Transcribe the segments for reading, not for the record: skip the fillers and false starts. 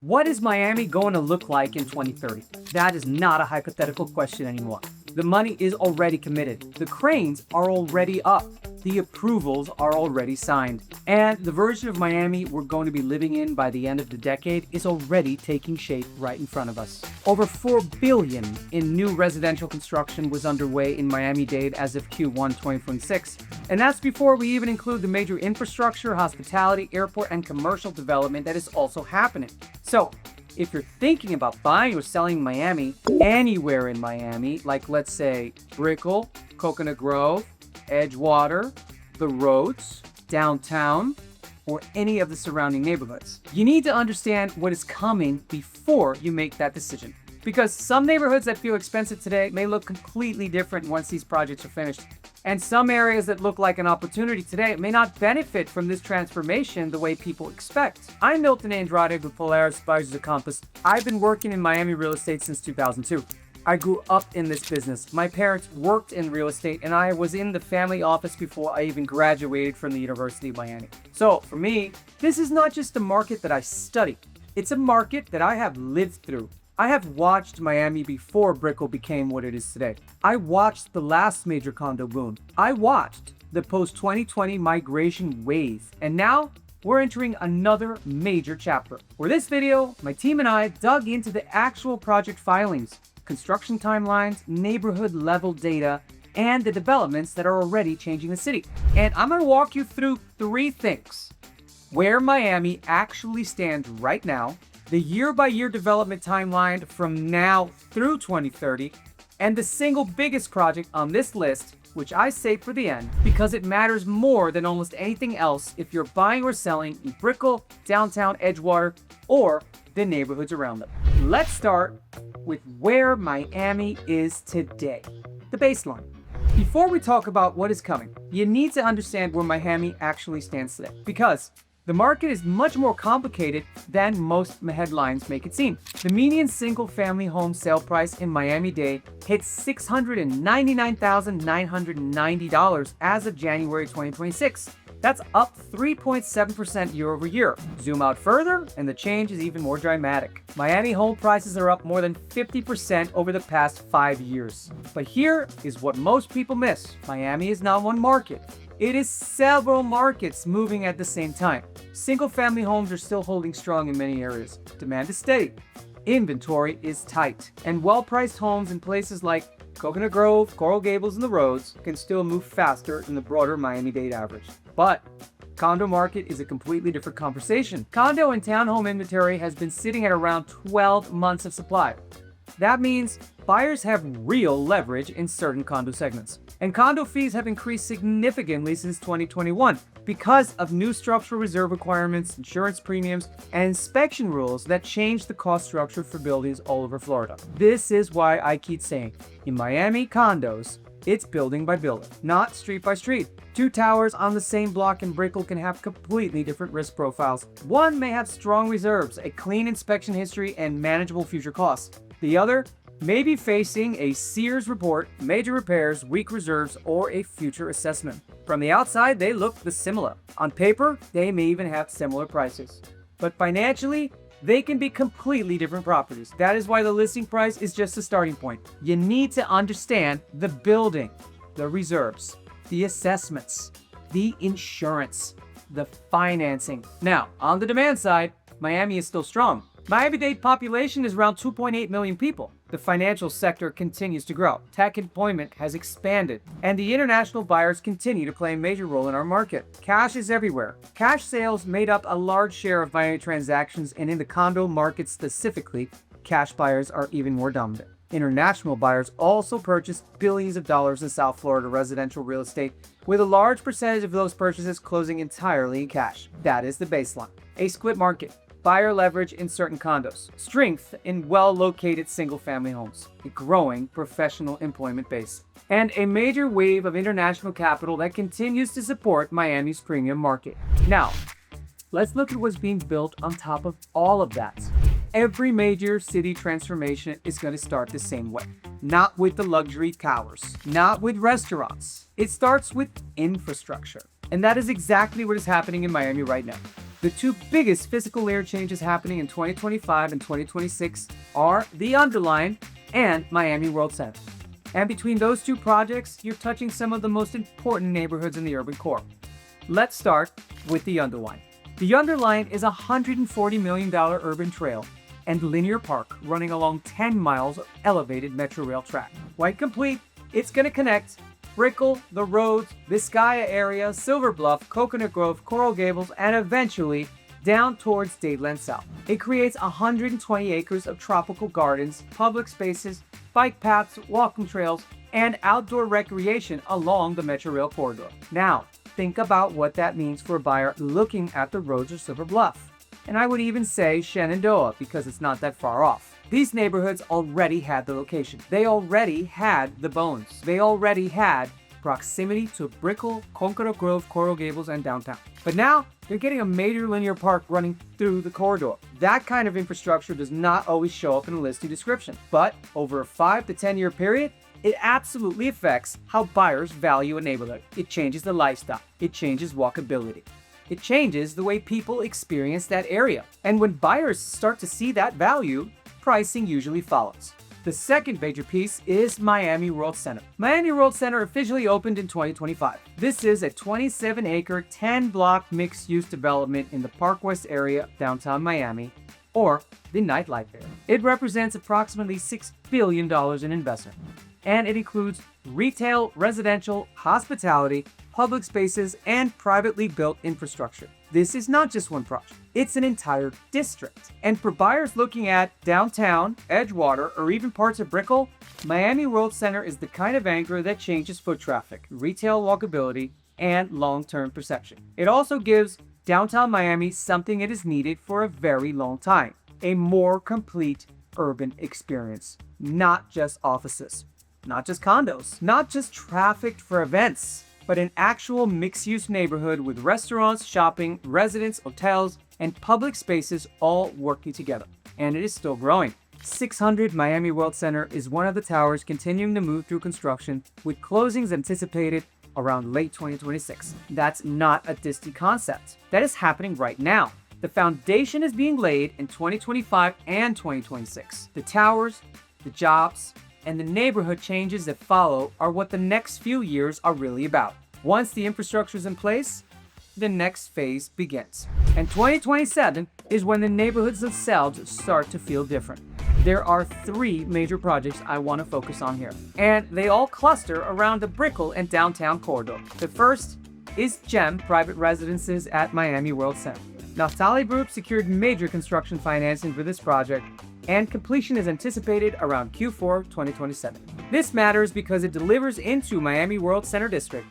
What is Miami going to look like in 2030? That is not a hypothetical question anymore. The money is already committed. The cranes are already up. The approvals are already signed. And the version of Miami we're going to be living in by the end of the decade is already taking shape right in front of us. Over $4 billion in new residential construction was underway in Miami-Dade as of Q1 2026. And that's before we even include the major infrastructure, hospitality, airport, and commercial development that is also happening. So, if you're thinking about buying or selling Miami, anywhere in Miami, like let's say Brickell, Coconut Grove, Edgewater, the Roads, downtown, or any of the surrounding neighborhoods, you need to understand what is coming before you make that decision. Because some neighborhoods that feel expensive today may look completely different once these projects are finished. And some areas that look like an opportunity today may not benefit from this transformation the way people expect. I'm Milton Andrade with Polaris Advisors Compass. I've been working in Miami real estate since 2002. I grew up in this business. My parents worked in real estate and I was in the family office before I even graduated from the University of Miami. So for me, this is not just a market that I study. It's a market that I have lived through. I have watched Miami before Brickell became what it is today. I watched the last major condo boom. I watched the post-2020 migration wave. And now we're entering another major chapter. For this video, my team and I dug into the actual project filings, construction timelines, neighborhood level data, and the developments that are already changing the city. And I'm gonna walk you through three things: where Miami actually stands right now, the year-by-year development timeline from now through 2030, and the single biggest project on this list, which I save for the end because it matters more than almost anything else if you're buying or selling in Brickell, downtown Edgewater, or the neighborhoods around them. Let's start with where Miami is today, the baseline. Before we talk about what is coming, you need to understand where Miami actually stands today, because the market is much more complicated than most headlines make it seem. The median single-family home sale price in Miami-Dade hit $699,990 as of January 2026. That's up 3.7% year over year. Zoom out further, and the change is even more dramatic. Miami home prices are up more than 50% over the past 5 years. But here is what most people miss. Miami is not one market. It is several markets moving at the same time. Single-family homes are still holding strong in many areas. Demand is steady. Inventory is tight. And well-priced homes in places like Coconut Grove, Coral Gables, and the Roads can still move faster than the broader Miami-Dade average. But condo market is a completely different conversation. Condo and townhome inventory has been sitting at around 12 months of supply. That means buyers have real leverage in certain condo segments. And condo fees have increased significantly since 2021 because of new structural reserve requirements, insurance premiums, and inspection rules that change the cost structure for buildings all over Florida. This is why I keep saying, in Miami condos, it's building by building, not street by street. Two towers on the same block in Brickell can have completely different risk profiles. One may have strong reserves, a clean inspection history, and manageable future costs. The other may be facing a Sears report, major repairs, weak reserves, or a future assessment. From the outside, they look similar. On paper, they may even have similar prices. But financially, they can be completely different properties. That is why the listing price is just a starting point. You need to understand the building, the reserves, the assessments, the insurance, the financing. Now, on the demand side, Miami is still strong. Miami-Dade population is around 2.8 million people. The financial sector continues to grow. Tech employment has expanded, and the international buyers continue to play a major role in our market. Cash is everywhere. Cash sales made up a large share of Miami transactions, and in the condo market specifically, cash buyers are even more dominant. International buyers also purchased billions of dollars in South Florida residential real estate, with a large percentage of those purchases closing entirely in cash. That is the baseline. A split market. Buyer leverage in certain condos, strength in well-located single-family homes, a growing professional employment base, and a major wave of international capital that continues to support Miami's premium market. Now, let's look at what's being built on top of all of that. Every major city transformation is going to start the same way. Not with the luxury towers, not with restaurants. It starts with infrastructure. And that is exactly what is happening in Miami right now. The two biggest physical layer changes happening in 2025 and 2026 are the Underline and Miami World Center. And between those two projects, you're touching some of the most important neighborhoods in the urban core. Let's start with the Underline. The Underline is a $140 million urban trail and linear park running along 10 miles of elevated metro rail track. When complete, it's going to connect Brickell, The Roads, Vizcaya area, Silver Bluff, Coconut Grove, Coral Gables, and eventually down towards Dadeland South. It creates 120 acres of tropical gardens, public spaces, bike paths, walking trails, and outdoor recreation along the Metro Rail corridor. Now, think about what that means for a buyer looking at the Roads or Silver Bluff. And I would even say Shenandoah because it's not that far off. These neighborhoods already had the location. They already had the bones. They already had proximity to Brickell, Coconut Grove, Coral Gables, and downtown. But now, they're getting a major linear park running through the corridor. That kind of infrastructure does not always show up in a listing description, but over a 5 to 10 year period, it absolutely affects how buyers value a neighborhood. It changes the lifestyle. It changes walkability. It changes the way people experience that area. And when buyers start to see that value, pricing usually follows. The second major piece is Miami World Center. Miami World Center officially opened in 2025. This is a 27-acre, 10-block mixed-use development in the Park West area of downtown Miami, or the nightlife area. It represents approximately $6 billion in investment, and it includes retail, residential, hospitality, public spaces, and privately built infrastructure. This is not just one project, it's an entire district. And for buyers looking at downtown, Edgewater, or even parts of Brickell, Miami World Center is the kind of anchor that changes foot traffic, retail walkability, and long-term perception. It also gives downtown Miami something it has needed for a very long time: a more complete urban experience. Not just offices, not just condos, not just trafficked for events, but an actual mixed-use neighborhood with restaurants, shopping, residents, hotels, and public spaces all working together. And it is still growing. 600 Miami World Center is one of the towers continuing to move through construction, with closings anticipated around late 2026. That's not a distant concept. That is happening right now. The foundation is being laid in 2025 and 2026. The towers, the jobs, and the neighborhood changes that follow are what the next few years are really about. Once the infrastructure is in place, the next phase begins. And 2027 is when the neighborhoods themselves start to feel different. There are 3 major projects I want to focus on here, and they all cluster around the Brickell and downtown corridor. The first is GEM Private Residences at Miami World Center. Naftali Group secured major construction financing for this project, and completion is anticipated around Q4 2027. This matters because it delivers into Miami World Center District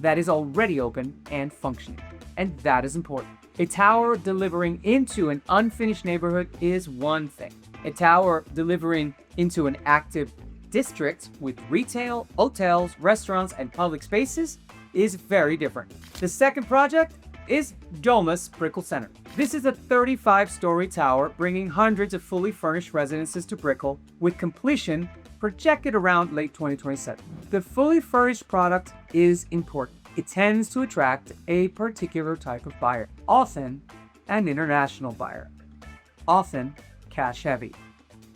that is already open and functioning, and that is important. A tower delivering into an unfinished neighborhood is one thing. A tower delivering into an active district with retail, hotels, restaurants, and public spaces is very different. The second project is Domus Brickell Center. This is a 35-story tower bringing hundreds of fully furnished residences to Brickell, with completion projected around late 2027. The fully furnished product is important. It tends to attract a particular type of buyer, often an international buyer, often cash heavy,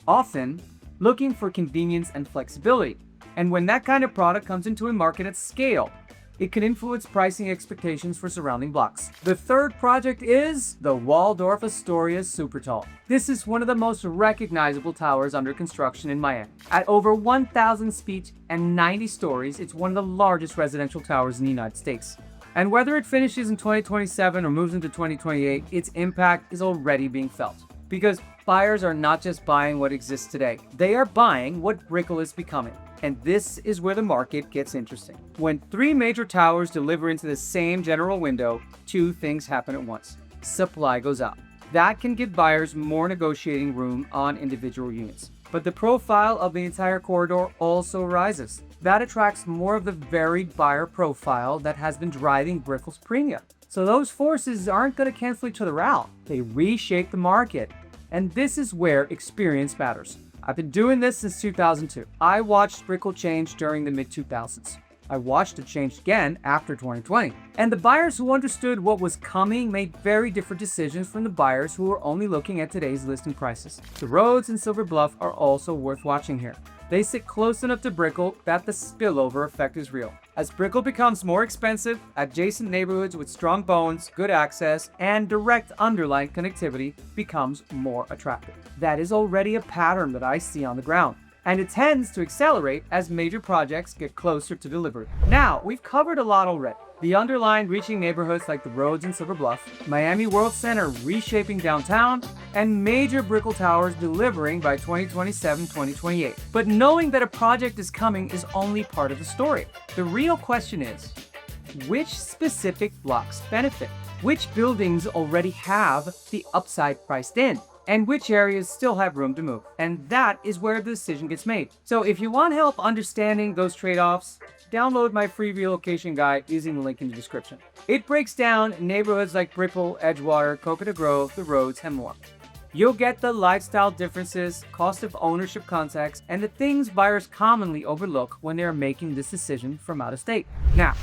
often looking for convenience and flexibility. And when that kind of product comes into a market at scale, it can influence pricing expectations for surrounding blocks. The third project is the Waldorf Astoria Supertall. This is one of the most recognizable towers under construction in Miami. At over 1,000 feet and 90 stories, it's one of the largest residential towers in the United States. And whether it finishes in 2027 or moves into 2028, its impact is already being felt. Because buyers are not just buying what exists today, they are buying what Brickell is becoming. And this is where the market gets interesting. When 3 major towers deliver into the same general window, 2 things happen at once. Supply goes up. That can give buyers more negotiating room on individual units. But the profile of the entire corridor also rises. That attracts more of the varied buyer profile that has been driving Brickell's premium. So those forces aren't going to cancel each other out. They reshape the market. And this is where experience matters. I've been doing this since 2002. I watched Brickell change during the mid-2000s. I watched it change again after 2020. And the buyers who understood what was coming made very different decisions from the buyers who were only looking at today's listing prices. The Rhodes and Silver Bluff are also worth watching here. They sit close enough to Brickell that the spillover effect is real. As Brickell becomes more expensive, adjacent neighborhoods with strong bones, good access, and direct underline connectivity becomes more attractive. That is already a pattern that I see on the ground, and it tends to accelerate as major projects get closer to delivery. Now, we've covered a lot already. The underline reaching neighborhoods like the Rhodes and Silver Bluff, Miami World Center reshaping downtown, and major Brickell towers delivering by 2027-2028. But knowing that a project is coming is only part of the story. The real question is, which specific blocks benefit? Which buildings already have the upside priced in? And which areas still have room to move? And that is where the decision gets made. So if you want help understanding those trade-offs, download my free relocation guide using the link in the description. It breaks down neighborhoods like Brickell, Edgewater, Coconut Grove, the Rhodes, and more. You'll get the lifestyle differences, cost of ownership context, and the things buyers commonly overlook when they're making this decision from out of state. Now,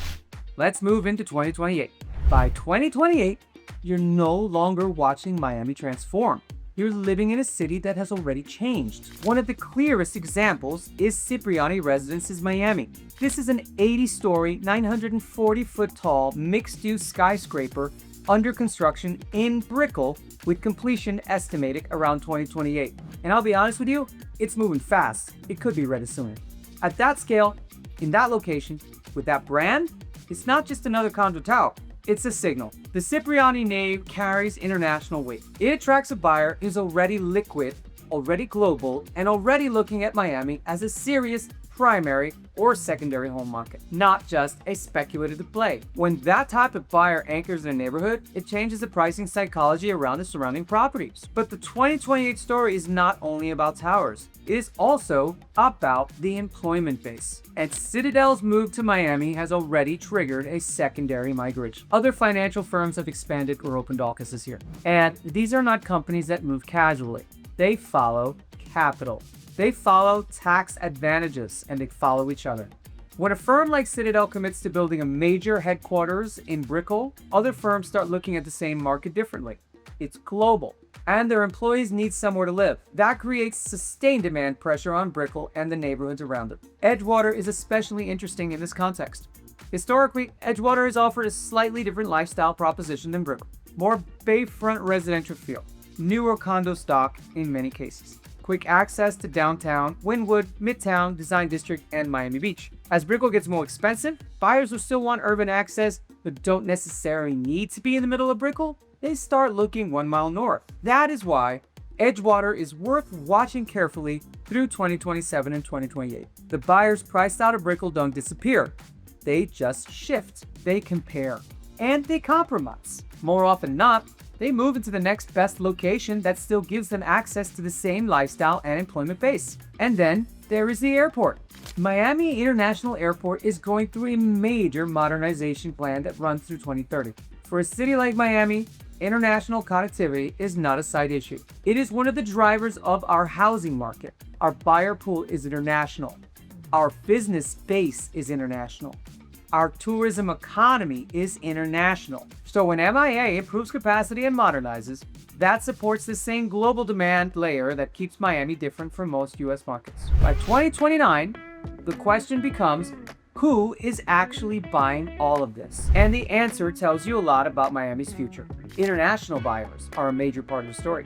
let's move into 2028. By 2028, you're no longer watching Miami transform. You're living in a city that has already changed. One of the clearest examples is Cipriani Residences Miami. This is an 80-story, 940-foot tall, mixed-use skyscraper under construction in Brickell with completion estimated around 2028. And I'll be honest with you, it's moving fast. It could be ready sooner. At that scale, in that location, with that brand, it's not just another condo tower. It's a signal. The Cipriani name carries international weight. It attracts a buyer who's already liquid, already global, and already looking at Miami as a serious primary or secondary home market, not just a speculative play. When that type of buyer anchors in a neighborhood, it changes the pricing psychology around the surrounding properties. But the 2028 story is not only about towers. It is also about the employment base. And Citadel's move to Miami has already triggered a secondary migration. Other financial firms have expanded or opened offices here. And these are not companies that move casually. They follow capital. They follow tax advantages, and they follow each other. When a firm like Citadel commits to building a major headquarters in Brickell, other firms start looking at the same market differently. It's global, and their employees need somewhere to live. That creates sustained demand pressure on Brickell and the neighborhoods around it. Edgewater is especially interesting in this context. Historically, Edgewater has offered a slightly different lifestyle proposition than Brickell. More bayfront residential feel, newer condo stock in many cases. Quick access to downtown, Wynwood, Midtown, Design District, and Miami Beach. As Brickell gets more expensive, buyers who still want urban access but don't necessarily need to be in the middle of Brickell, they start looking 1 mile north. That is why Edgewater is worth watching carefully through 2027 and 2028. The buyers priced out of Brickell don't disappear. They just shift, they compare, and they compromise. More often than not, they move into the next best location that still gives them access to the same lifestyle and employment base. And then there is the airport. Miami International Airport is going through a major modernization plan that runs through 2030. For a city like Miami, international connectivity is not a side issue. It is one of the drivers of our housing market. Our buyer pool is international. Our business base is international. Our tourism economy is international. So when MIA improves capacity and modernizes, that supports the same global demand layer that keeps Miami different from most US markets. By 2029, the question becomes, who is actually buying all of this? And the answer tells you a lot about Miami's future. International buyers are a major part of the story.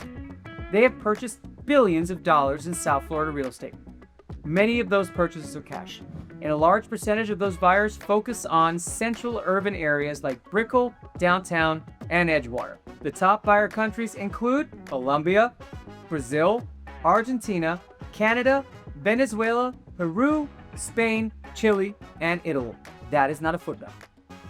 They have purchased billions of dollars in South Florida real estate. Many of those purchases are cash. And a large percentage of those buyers focus on central urban areas like Brickell, downtown, and Edgewater. The top buyer countries include Colombia, Brazil, Argentina, Canada, Venezuela, Peru, Spain, Chile, and Italy. That is not a footnote.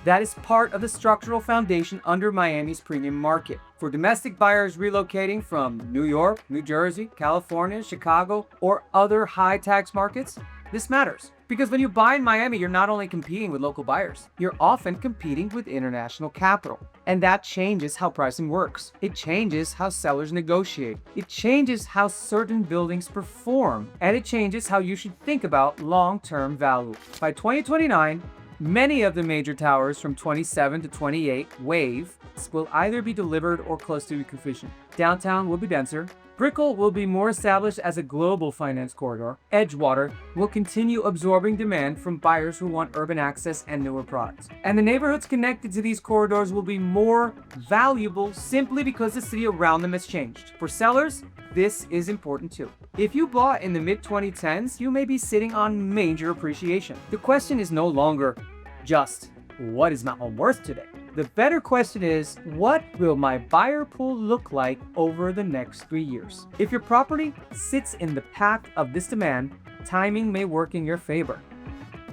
That is part of the structural foundation under Miami's premium market. For domestic buyers relocating from New York, New Jersey, California, Chicago, or other high tax markets, this matters. Because when you buy in Miami, you're not only competing with local buyers, you're often competing with international capital. And that changes how pricing works. It changes how sellers negotiate. It changes how certain buildings perform. And it changes how you should think about long-term value. By 2029, many of the major towers from 27 to 28 Wave will either be delivered or close to completion. Downtown will be denser. Brickell will be more established as a global finance corridor. Edgewater will continue absorbing demand from buyers who want urban access and newer products. And the neighborhoods connected to these corridors will be more valuable simply because the city around them has changed. For sellers, this is important too. If you bought in the mid-2010s, you may be sitting on major appreciation. The question is no longer just, what is my home worth today? The better question is, what will my buyer pool look like over the next 3 years? If your property sits in the path of this demand, timing may work in your favor.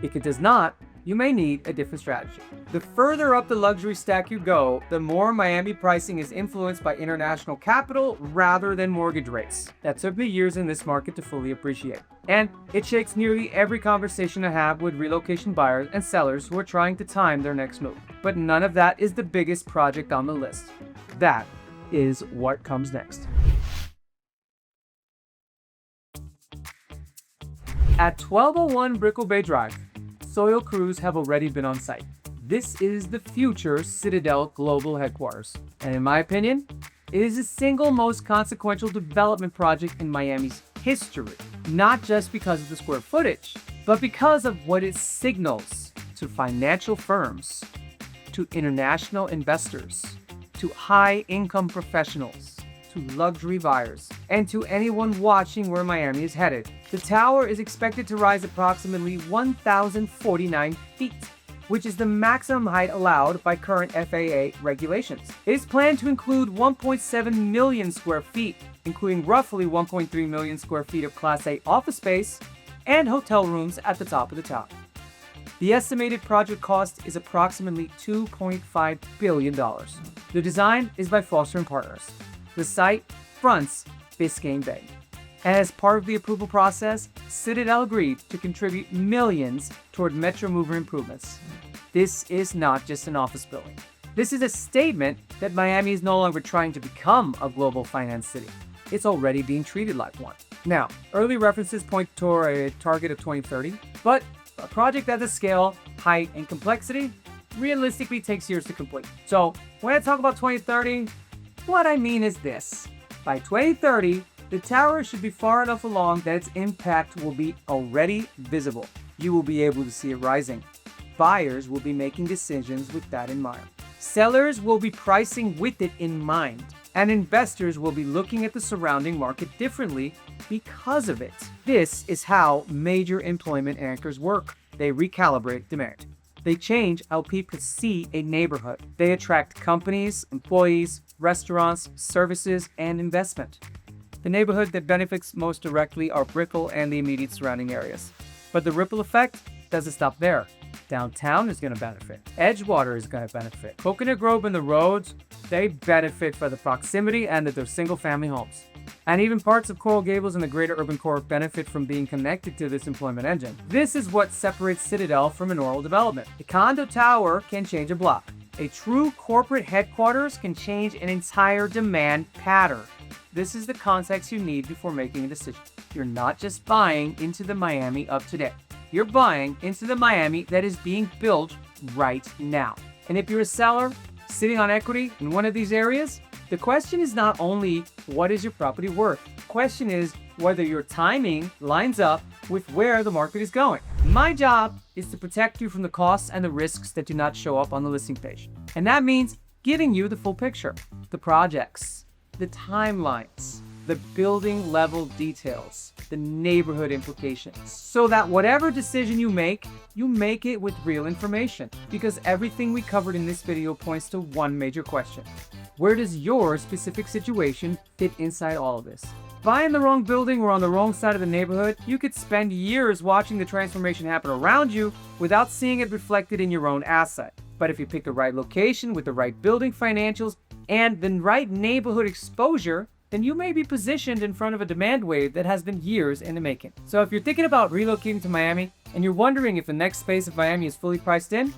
If it does not, you may need a different strategy. The further up the luxury stack you go, the more Miami pricing is influenced by international capital rather than mortgage rates. That took me years in this market to fully appreciate. And it shakes nearly every conversation I have with relocation buyers and sellers who are trying to time their next move. But none of that is the biggest project on the list. That is what comes next. At 1201 Brickell Bay Drive, soil crews have already been on site. This is the future Citadel Global Headquarters. And in my opinion, it is the single most consequential development project in Miami's history. Not just because of the square footage, but because of what it signals to financial firms, to international investors, to high-income professionals, to luxury buyers, and to anyone watching where Miami is headed. The tower is expected to rise approximately 1,049 feet, which is the maximum height allowed by current FAA regulations. It is planned to include 1.7 million square feet, including roughly 1.3 million square feet of Class A office space and hotel rooms at the top of the tower. The estimated project cost is approximately $2.5 billion. The design is by Foster & Partners. The site fronts Biscayne Bay. And as part of the approval process, Citadel agreed to contribute millions toward Metro Mover improvements. This is not just an office building. This is a statement that Miami is no longer trying to become a global finance city. It's already being treated like one. Now, early references point toward a target of 2030, but a project at this scale, height, and complexity realistically takes years to complete. So when I talk about 2030, what I mean is this. By 2030, the tower should be far enough along that its impact will be already visible. You will be able to see it rising. Buyers will be making decisions with that in mind. Sellers will be pricing with it in mind. And investors will be looking at the surrounding market differently because of it. This is how major employment anchors work. They recalibrate demand. They change how people see a neighborhood. They attract companies, employees, restaurants, services, and investment. The neighborhood that benefits most directly are Brickell and the immediate surrounding areas. But the ripple effect doesn't stop there. Downtown is going to benefit. Edgewater is going to benefit. Coconut Grove and the roads, they benefit for the proximity and that they're single-family homes. And even parts of Coral Gables and the greater urban core benefit from being connected to this employment engine. This is what separates Citadel from an oral development. A condo tower can change a block. A true corporate headquarters can change an entire demand pattern. This is the context you need before making a decision. You're not just buying into the Miami of today. You're buying into the Miami that is being built right now. And if you're a seller sitting on equity in one of these areas, the question is not only what is your property worth? The question is whether your timing lines up with where the market is going. My job is to protect you from the costs and the risks that do not show up on the listing page. And that means giving you the full picture, the projects, the timelines, the building level details, the neighborhood implications, so that whatever decision you make it with real information. Because everything we covered in this video points to one major question. Where does your specific situation fit inside all of this? Buying the wrong building or on the wrong side of the neighborhood, you could spend years watching the transformation happen around you without seeing it reflected in your own asset. But if you pick the right location with the right building financials and the right neighborhood exposure, then you may be positioned in front of a demand wave that has been years in the making. So if you're thinking about relocating to Miami and you're wondering if the next phase of Miami is fully priced in,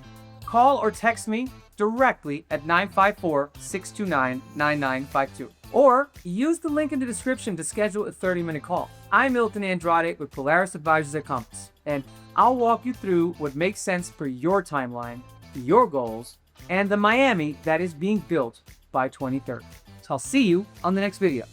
call or text me directly at 954-629-9952. Or use the link in the description to schedule a 30-minute call. I'm Milton Andrade with Polaris Advisors at Compass, and I'll walk you through what makes sense for your timeline, your goals, and the Miami that is being built by 2030. So I'll see you on the next video.